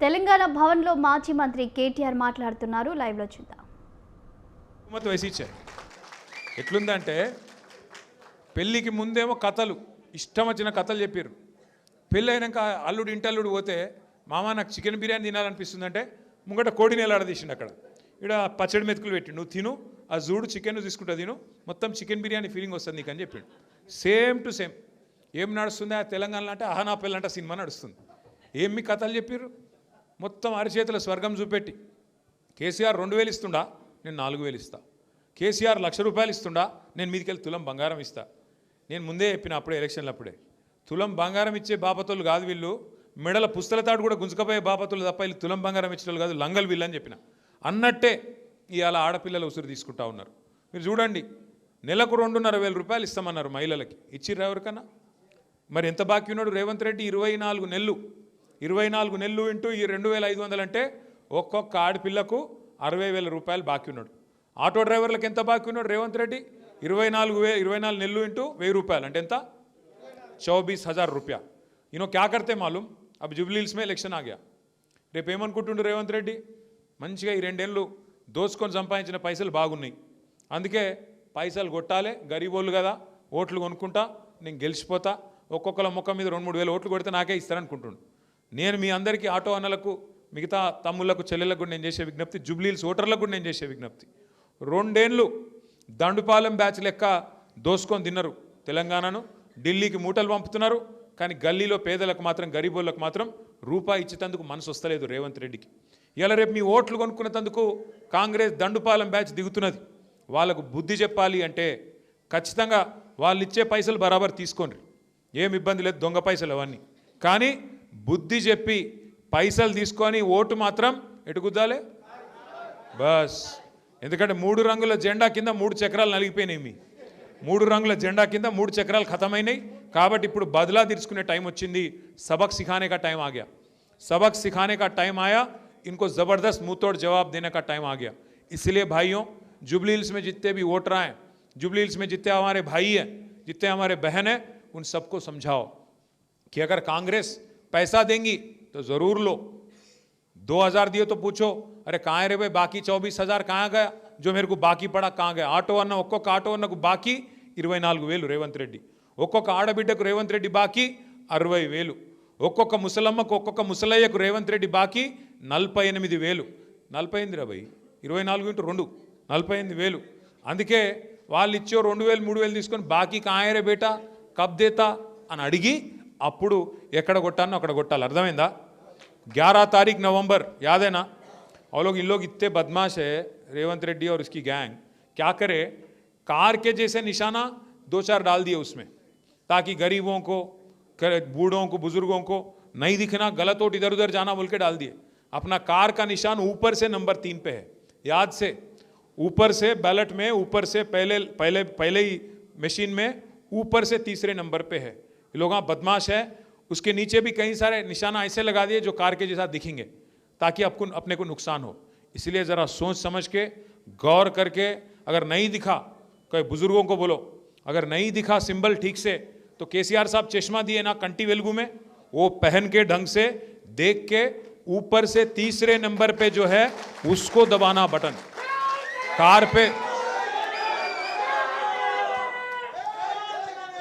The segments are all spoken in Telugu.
తెలంగాణ భవన్లో మాజీ మంత్రి కేటీఆర్ మాట్లాడుతున్నారు. లైవ్లో చూద్దాం. హుకుమత్ వేసిచ్చే ఎట్లుందంటే పెళ్ళికి ముందేమో కథలు ఇష్టం వచ్చిన కథలు చెప్పారు. పెళ్ళి అయినాక అల్లుడు ఇంటల్లుడు పోతే మామ నాకు చికెన్ బిర్యానీ తినాలనిపిస్తుందంటే ముంగట కోడిని ఎలాడదీసిండు. అక్కడ ఇక్కడ పచ్చడి మెతుకులు పెట్టి నువ్వు తిను, ఆ జూడు చికెన్ తీసుకుంటా తిను, మొత్తం చికెన్ బిర్యానీ ఫీలింగ్ వస్తుంది నీకు అని చెప్పిండు. సేమ్ టు సేమ్ ఏం నడుస్తుంది ఆ తెలంగాణలో అంటే ఆహనా పెళ్ళంట సినిమా నడుస్తుంది. ఏం మీ కథలు చెప్పారు? మొత్తం అరిచేతుల స్వర్గం చూపెట్టి కేసీఆర్ 2000 ఇస్తుండా, నేను 4000 ఇస్తా. కేసీఆర్ ₹1,00,000 ఇస్తుండా, నేను మీదికెళ్ళి తులం బంగారం ఇస్తా. నేను ముందే చెప్పిన అప్పుడే ఎలక్షన్లు అప్పుడే, తులం బంగారం ఇచ్చే బాపతులు కాదు వీళ్ళు, మెడల పుస్తలతాడు కూడా గుంజుకపోయే బాపతులు తప్ప వీళ్ళు తులం బంగారం ఇచ్చేవాళ్ళు కాదు, లంగలు వీళ్ళు అని చెప్పిన. అన్నట్టే ఇవాళ ఆడపిల్లలు ఉసురు తీసుకుంటా ఉన్నారు. మీరు చూడండి, నెలకు ₹2,500 ఇస్తామన్నారు మహిళలకి, ఇచ్చిర్రు ఎవరికన్నా? మరి ఎంత బాకీ ఉన్నాడు రేవంత్ రెడ్డి? 24 నెలలు. 24 నెలలు ఇంటూ ఈ 2,500 అంటే ఒక్కొక్క ఆడపిల్లకు ₹60,000 బాకీ ఉన్నాడు. ఆటో డ్రైవర్లకు ఎంత బాకీ ఉన్నాడు రేవంత్ రెడ్డి? 24 నెలలు ఇంటూ ₹1,000 అంటే ఎంత? 24,000 रुपया. इन्हों क्या करते मालूम? अब जुबली हिल्स में इलेक्शन आ गया. రేపు ఏమనుకుంటుండు రేవంత్ రెడ్డి? మంచిగా ఈ 2 ఏళ్ళు దోచుకొని సంపాదించిన పైసలు బాగున్నాయి, అందుకే పైసలు కొట్టాలి, గరీబోళ్ళు కదా, ఓట్లు కొనుక్కుంటా, నేను గెలిచిపోతా, ఒక్కొక్కల ముఖం మీద 2-3 వేల ఓట్లు కొడితే నాకే ఇస్తారనుకుంటుండు. నేను మీ అందరికీ ఆటో అన్నలకు, మిగతా తమ్ముళ్లకు, చెల్లెళ్ళకు కూడా నేను చేసే విజ్ఞప్తి, జూబ్లీ హిల్స్ ఓటర్లకు కూడా నేను చేసే విజ్ఞప్తి, 2 ఏళ్ళు దండుపాలెం బ్యాచ్ లెక్క దోసుకొని తిన్నారు తెలంగాణను. ఢిల్లీకి మూటలు పంపుతున్నారు, కానీ గల్లీలో పేదలకు మాత్రం, గరీబోళ్ళకు మాత్రం రూపాయి ఇచ్చేందుకు మనసు వస్తలేదు రేవంత్ రెడ్డికి. ఇలా రేపు మీ ఓట్లు కొనుక్కునేందుకు కాంగ్రెస్ దండుపాలెం బ్యాచ్ దిగుతున్నది. వాళ్ళకు బుద్ధి చెప్పాలి అంటే ఖచ్చితంగా వాళ్ళు ఇచ్చే పైసలు బరాబర్ తీసుకోండి, ఏం ఇబ్బంది లేదు, దొంగ పైసలు అవన్నీ. కానీ బుద్ధి చెప్పి పైసలు తీసుకొని ఓటు మాత్రం ఎటు గుద్దాలి బస్. ఎందుకంటే 3 రంగుల జెండా కింద 3 చక్రాలు నలిగిపోయినాయి. మీ 3 రంగుల జెండా కింద 3 చక్రాలు ఖతమైనాయి. కాబట్టి ఇప్పుడు బదలా తీర్చుకునే టైం వచ్చింది. सबक सिखाने का टाइम आ गया, सबक सिखाने का टाइम आया, इनको ज़बरदस्त मुंहतोड़ जवाब देने का टाइम आ गया. इसलिए भाइयों, जुबली हिल्स में जितने भी वोटर हैं, जुबली हिल्स में जितने हमारे भाई हैं, जितने हमारे बहन हैं, उन सबको समझाओ कि अगर कांग्रेस पैसा देंगी तो ज़रूर लो. 2,000 दिए तो पूछो, अरे कहाँ है रे भाई बाकी 24,000 कहाँ गया, जो मेरे को बाकी पड़ा कहाँ गया? ఆటో అన్న ఒక్కొక్క ఆటో అన్నకు బాకీ 24,000 రేవంత్ రెడ్డి, ఒక్కొక్క ఆడబిడ్డకు రేవంత్ రెడ్డి బాకీ 60,000, ఒక్కొక్క ముసలమ్మకు, ఒక్కొక్క ముసలయ్యకు రేవంత్ రెడ్డి బాకీ 48,000. 48 రూపాయి 24 × 2 48,000. అందుకే వాళ్ళు ఇచ్చో 2,000 3,000 తీసుకొని బాకీ కాయరే బేటా కబ్ దేతా అని అడిగి అప్పుడు ఎక్కడ కొట్టానో అక్కడ కొట్టాలి. అర్థమైందా? 11 तारीख नवंबर, याद है ना? और लोग, इन लोग इतने बदमाश है रेवंत रेड्डी और उसकी गैंग, क्या करे, कार के जैसे निशाना 2-4 डाल दिए उसमें, ताकि गरीबों को, बूढ़ों को, बुजुर्गों को नहीं दिखना, गलत वोट इधर उधर जाना बोल के डाल दिए. अपना कार का निशान ऊपर से नंबर 3 पे है, याद से, ऊपर से बैलेट में, ऊपर से पहले ही मशीन में ऊपर से 3रे नंबर पे है. ये लोग बदमाश है. उसके नीचे भी कई सारे निशाना ऐसे लगा दिए जो कार के जैसा दिखेंगे, ताकि आपको अपने को नुकसान हो. इसलिए ज़रा सोच समझ के, गौर करके, अगर नहीं दिखा, कई बुजुर्गों को बोलो, अगर नहीं दिखा सिंबल ठीक से, तो केसीआर साहब चश्मा दिए ना कंटी वेलगू में, वो पहन के ढंग से देख के ऊपर से 3रे नंबर पे जो है उसको दबाना बटन कार पे.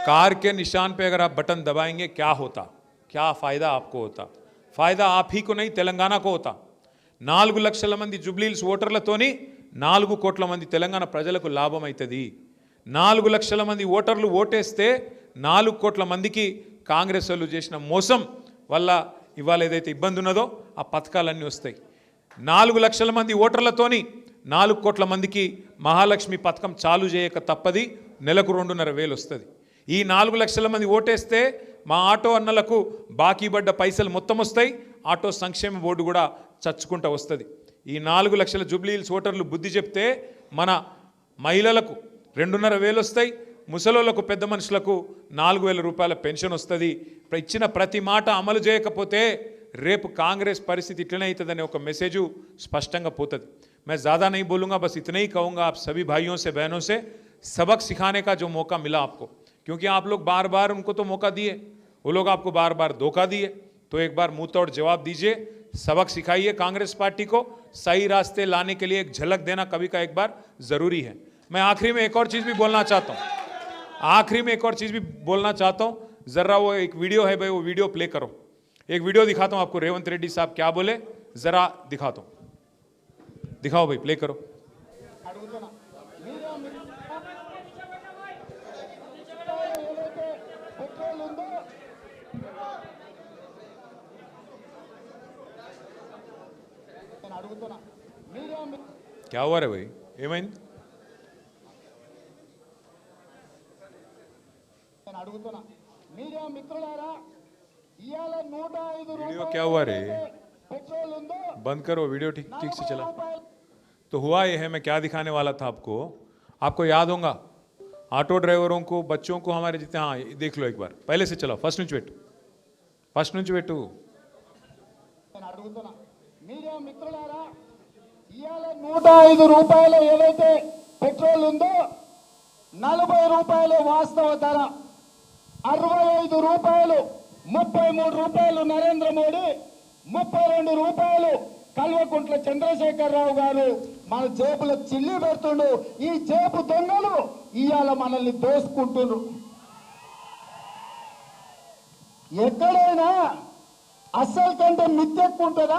कार के निशान पे अगर आप बटन दबाएंगे क्या होता, क्या फ़ायदा आपको होता? फ़ायदा आप ही को नहीं, तेलंगाना को होता. 4 లక్షల మంది జూబ్లీ హిల్స్ ఓటర్లతోని 4 కోట్ల మంది తెలంగాణ ప్రజలకు లాభం అవుతుంది. 4 లక్షల మంది ఓటర్లు ఓటేస్తే 4 కోట్ల మందికి కాంగ్రెస్ వాళ్ళు చేసిన మోసం వల్ల ఇవాళ ఏదైతే ఇబ్బంది ఉన్నదో ఆ పథకాలన్నీ వస్తాయి. 4 లక్షల మంది ఓటర్లతోని 4 కోట్ల మందికి మహాలక్ష్మి పథకం చాలు చేయక తప్పది, నెలకు 2,500 వస్తుంది. ఈ 4 లక్షల మంది ఓటేస్తే మా ఆటో అన్నలకు బాకీ పడ్డ పైసలు మొత్తం వస్తాయి, ఆటో సంక్షేమ బోర్డు కూడా చచ్చుకుంటూ వస్తుంది. ఈ 4 లక్షల జూబ్లీ హిల్స్ ఓటర్లు బుద్ధి చెప్తే మన మహిళలకు 2,500 వస్తాయి, ముసలోళ్లకు, పెద్ద మనుషులకు 4,000 రూపాయల పెన్షన్ వస్తుంది. ఇచ్చిన ప్రతి మాట అమలు చేయకపోతే రేపు కాంగ్రెస్ పరిస్థితి ఇట్లనే అవుతుందనే ఒక మెసేజ్ స్పష్టంగా పోతుంది. मैं ज़्यादा नहीं बोलूँगा, बस इतना ही कहूँगा आप सभी भाइयों से, बहनों से, सबक सिखाने का जो मौका मिला आपको, क्योंकि आप लोग बार बार उनको तो मौका दिए, वो लोग आपको बार बार धोखा दिए, तो एक बार मुंह तोड़ जवाब दीजिए, सबक सिखाइए कांग्रेस पार्टी को, सही रास्ते लाने के लिए एक झलक देना कभी का एक बार जरूरी है। मैं आखिरी में एक और चीज भी बोलना चाहता हूं, जरा वो एक वीडियो है भाई, वो वीडियो प्ले करो। एक वीडियो दिखाता हूं आपको, रेवंत रेड्डी साहब क्या बोले, जरा दिखाता हूं, दिखाओ भाई, प्ले करो। क्या हुआ रे भाई, ఏమైంది? అడుగుతున్నా మీడియా మిత్రులారా, ఇయాల 105 वीडियो क्या हुआ रे, పెట్రోల్ ఉందో बंद करो वीडियो, ठीक से चला। तो हुआ ये है, मैं क्या दिखाने वाला था आपको याद होगा, ऑटो ड्राइवरों को, बच्चों को हमारे जितने, हाँ देख लो एक बार, पहले से चलाओ, फर्स्ट నుంచి పెట్టు। నేను అడుగుతున్నా మీడియా మిత్రులారా, ఇయాల 105 రూపాయలు ఏదైతే పెట్రోల్ ఉందో 40 రూపాయలు వాస్తవ ధర, 65 రూపాయలు, 33 రూపాయలు నరేంద్ర మోడీ, 32 రూపాయలు కల్వకుంట్ల చంద్రశేఖరరావు గారు మన జేబులో చిల్లి పెడుతుండు। ఈ జేబు దొంగలు ఇవాళ మనల్ని దోసుకుంటున్నారు। ఎక్కడైనా అస్సలు కంటే మిత్తెక్కుంటుందా?